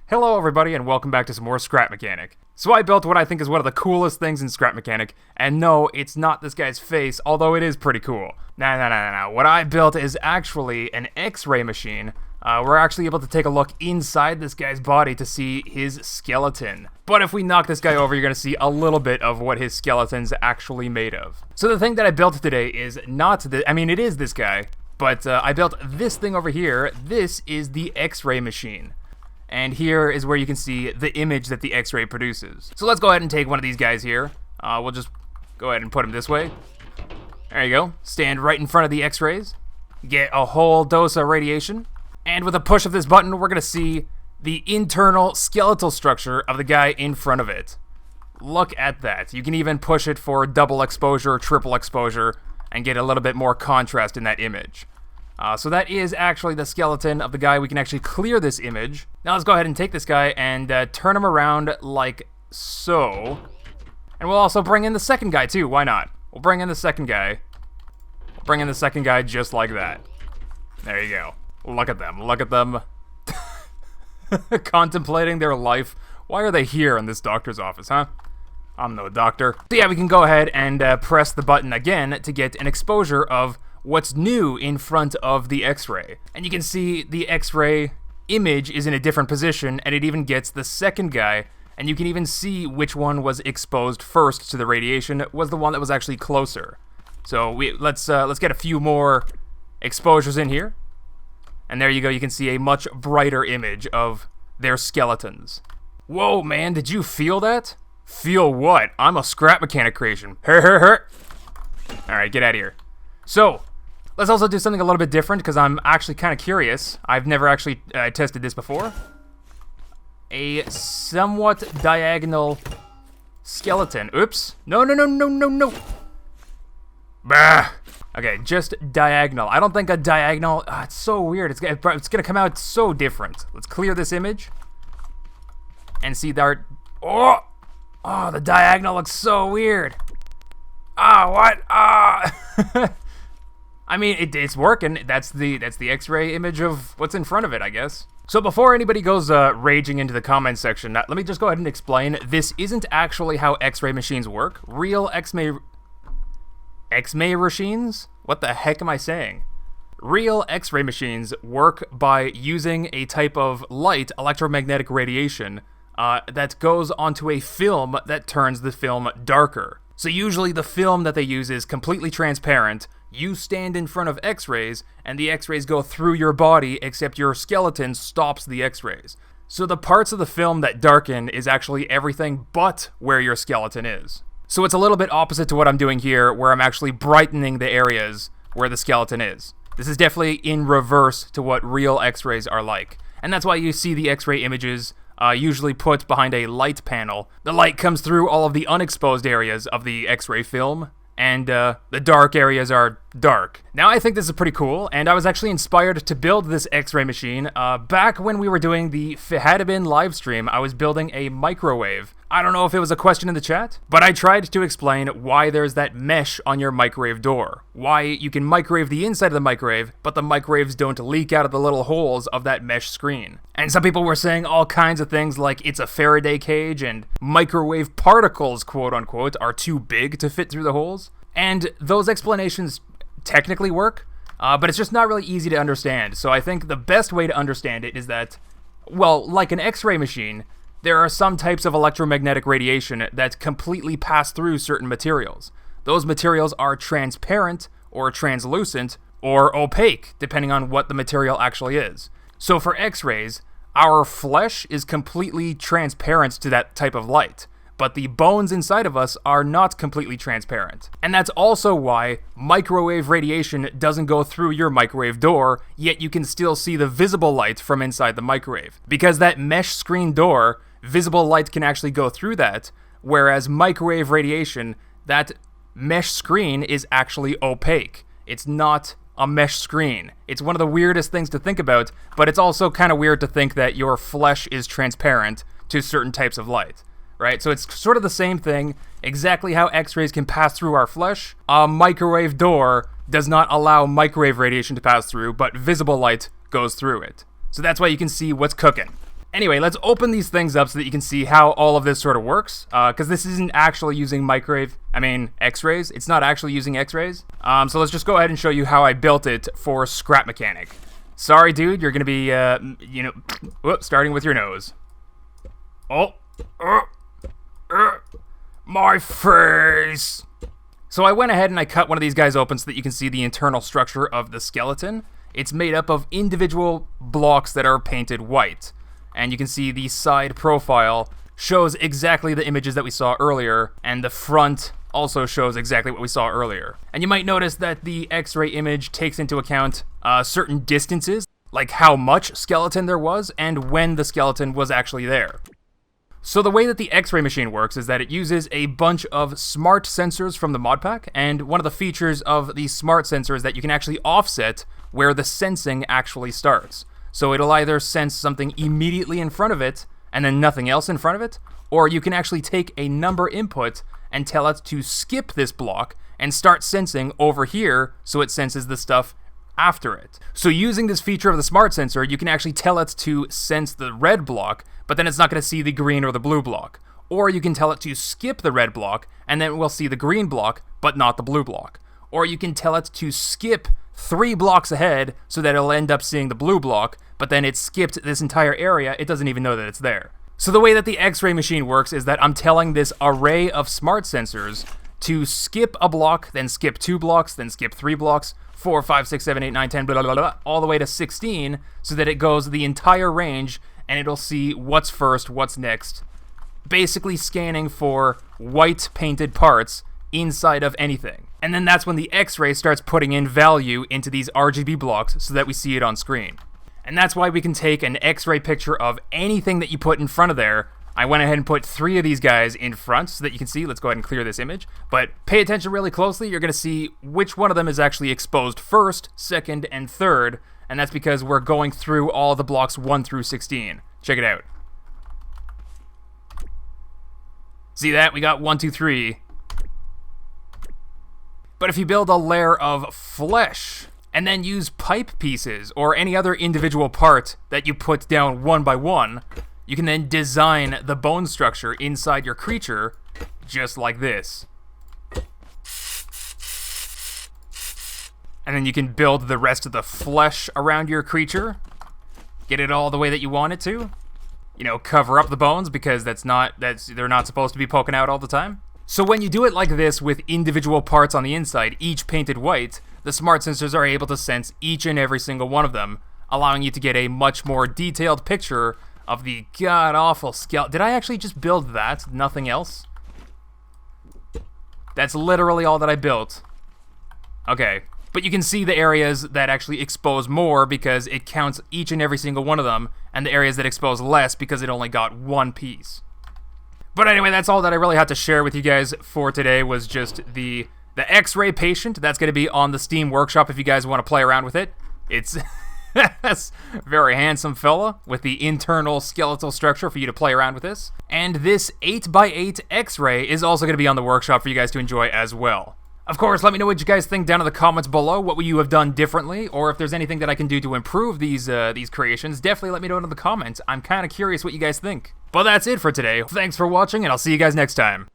Hello everybody and welcome back to some more Scrap Mechanic. So I built what I think is one of the coolest things in Scrap Mechanic, and no, it's not this guy's face, although it is pretty cool. No. What I built is actually an X-ray machine. We're actually able to take a look inside this guy's body to see his skeleton. But if we knock this guy over, you're going to see a little bit of what his skeleton's actually made of. So the thing that I built today is not it is this guy, but I built this thing over here. This is the X-ray machine. And here is where you can see the image that the X-ray produces. So let's go ahead and take one of these guys here. We'll just go ahead and put him this way. There you go. Stand right in front of the X-rays. Get a whole dose of radiation. And with a push of this button, we're going to see the internal skeletal structure of the guy in front of it. Look at that. You can even push it for double exposure, triple exposure, and get a little bit more contrast in that image. So that is actually the skeleton of the guy. We can actually clear this image. Now let's go ahead and take this guy and turn him around like so. And we'll also bring in the second guy too. Why not? We'll bring in the second guy. We'll bring in the second guy just like that. There you go. Look at them. Look at them. Contemplating their life. Why are they here in this doctor's office, huh? I'm no doctor. So yeah, we can go ahead and press the button again to get an exposure of what's new in front of the X-ray. And you can see the X-ray image is in a different position, and it even gets the second guy, and you can even see which one was exposed first to the radiation was the one that was actually closer. So let's get a few more exposures in here. And there you go, you can see a much brighter image of their skeletons. Whoa, man, did you feel that? Feel what? I'm a Scrap Mechanic creation. Alright, get out of here. So, let's also do something a little bit different, because I'm actually kind of curious. I've never actually tested this before. A somewhat diagonal skeleton. Oops. No. Bah. Okay, just diagonal. I don't think a diagonal... it's so weird. It's going to come out so different. Let's clear this image. And see that... Oh, the diagonal looks so weird. What? I mean, it's working. That's the X-ray image of what's in front of it, I guess. So before anybody goes raging into the comments section, let me just go ahead and explain. This isn't actually how X-ray machines work. Real X-ray machines? What the heck am I saying? Real X-ray machines work by using a type of light, electromagnetic radiation, that goes onto a film that turns the film darker. So usually the film that they use is completely transparent. You stand in front of X-rays, and the X-rays go through your body, except your skeleton stops the X-rays. So the parts of the film that darken is actually everything but where your skeleton is. So it's a little bit opposite to what I'm doing here, where I'm actually brightening the areas where the skeleton is. This is definitely in reverse to what real X-rays are like. And that's why you see the X-ray images usually put behind a light panel. The light comes through all of the unexposed areas of the X-ray film, and the dark areas are dark. Now I think this is pretty cool, and I was actually inspired to build this X-ray machine. Back when we were doing the Fihadabin live stream, I was building a microwave. I don't know if it was a question in the chat, but I tried to explain why there's that mesh on your microwave door. Why you can microwave the inside of the microwave, but the microwaves don't leak out of the little holes of that mesh screen. And some people were saying all kinds of things like it's a Faraday cage and microwave particles, quote unquote, are too big to fit through the holes. And those explanations technically work, but it's just not really easy to understand. So I think the best way to understand it is that, well, like an X-ray machine, there are some types of electromagnetic radiation that completely pass through certain materials. Those materials are transparent, or translucent, or opaque, depending on what the material actually is. So for X-rays, our flesh is completely transparent to that type of light, but the bones inside of us are not completely transparent. And that's also why microwave radiation doesn't go through your microwave door, yet you can still see the visible light from inside the microwave. Because that mesh screen door, visible light can actually go through that, whereas microwave radiation, that mesh screen is actually opaque. It's not a mesh screen. It's one of the weirdest things to think about, but it's also kind of weird to think that your flesh is transparent to certain types of light. Right? So it's sort of the same thing, exactly how X-rays can pass through our flesh. A microwave door does not allow microwave radiation to pass through, but visible light goes through it. So that's why you can see what's cooking. Anyway, let's open these things up so that you can see how all of this sort of works, because this isn't actually using X-rays. It's not actually using X-rays. So let's just go ahead and show you how I built it for Scrap Mechanic. Sorry, dude, you're going to be, starting with your nose. My face! So I went ahead and I cut one of these guys open so that you can see the internal structure of the skeleton. It's made up of individual blocks that are painted white. And you can see the side profile shows exactly the images that we saw earlier, and the front also shows exactly what we saw earlier. And you might notice that the X-ray image takes into account certain distances, like how much skeleton there was and when the skeleton was actually there. So the way that the X-ray machine works is that it uses a bunch of smart sensors from the mod pack, and one of the features of the smart sensor is that you can actually offset where the sensing actually starts. So it'll either sense something immediately in front of it, and then nothing else in front of it, or you can actually take a number input and tell it to skip this block and start sensing over here so it senses the stuff after it. So using this feature of the smart sensor, you can actually tell it to sense the red block, but then it's not going to see the green or the blue block. Or you can tell it to skip the red block, and then it will see the green block, but not the blue block. Or you can tell it to skip 3 blocks ahead so that it'll end up seeing the blue block, but then it skipped this entire area, it doesn't even know that it's there. So the way that the X-ray machine works is that I'm telling this array of smart sensors to skip a block, then skip 2 blocks, then skip 3 blocks, 4, 5, 6, 7, 8, 9, 10, blah, blah, blah, blah, all the way to 16, so that it goes the entire range, and it'll see what's first, what's next, basically scanning for white painted parts inside of anything. And then that's when the X-ray starts putting in value into these RGB blocks so that we see it on screen. And that's why we can take an X-ray picture of anything that you put in front of there. I went ahead and put 3 of these guys in front so that you can see. Let's go ahead and clear this image. But pay attention really closely. You're going to see which one of them is actually exposed first, second, and third. And that's because we're going through all the blocks 1 through 16. Check it out. See that? We got 1, 2, 3. But if you build a layer of flesh and then use pipe pieces or any other individual part that you put down one by one, you can then design the bone structure inside your creature just like this. And then you can build the rest of the flesh around your creature. Get it all the way that you want it to. You know, cover up the bones because they're not supposed to be poking out all the time. So when you do it like this with individual parts on the inside, each painted white, the smart sensors are able to sense each and every single one of them, allowing you to get a much more detailed picture of the god-awful skeleton. Did I actually just build that? Nothing else? That's literally all that I built. Okay. But you can see the areas that actually expose more because it counts each and every single one of them, and the areas that expose less because it only got 1 piece. But anyway, that's all that I really had to share with you guys for today was just the X-Ray Patient. That's going to be on the Steam Workshop if you guys want to play around with it. It's a very handsome fella with the internal skeletal structure for you to play around with this. And this 8x8 X-Ray is also going to be on the workshop for you guys to enjoy as well. Of course, let me know what you guys think down in the comments below. What would you have done differently? Or if there's anything that I can do to improve these creations, definitely let me know in the comments. I'm kind of curious what you guys think. But that's it for today. Thanks for watching, and I'll see you guys next time.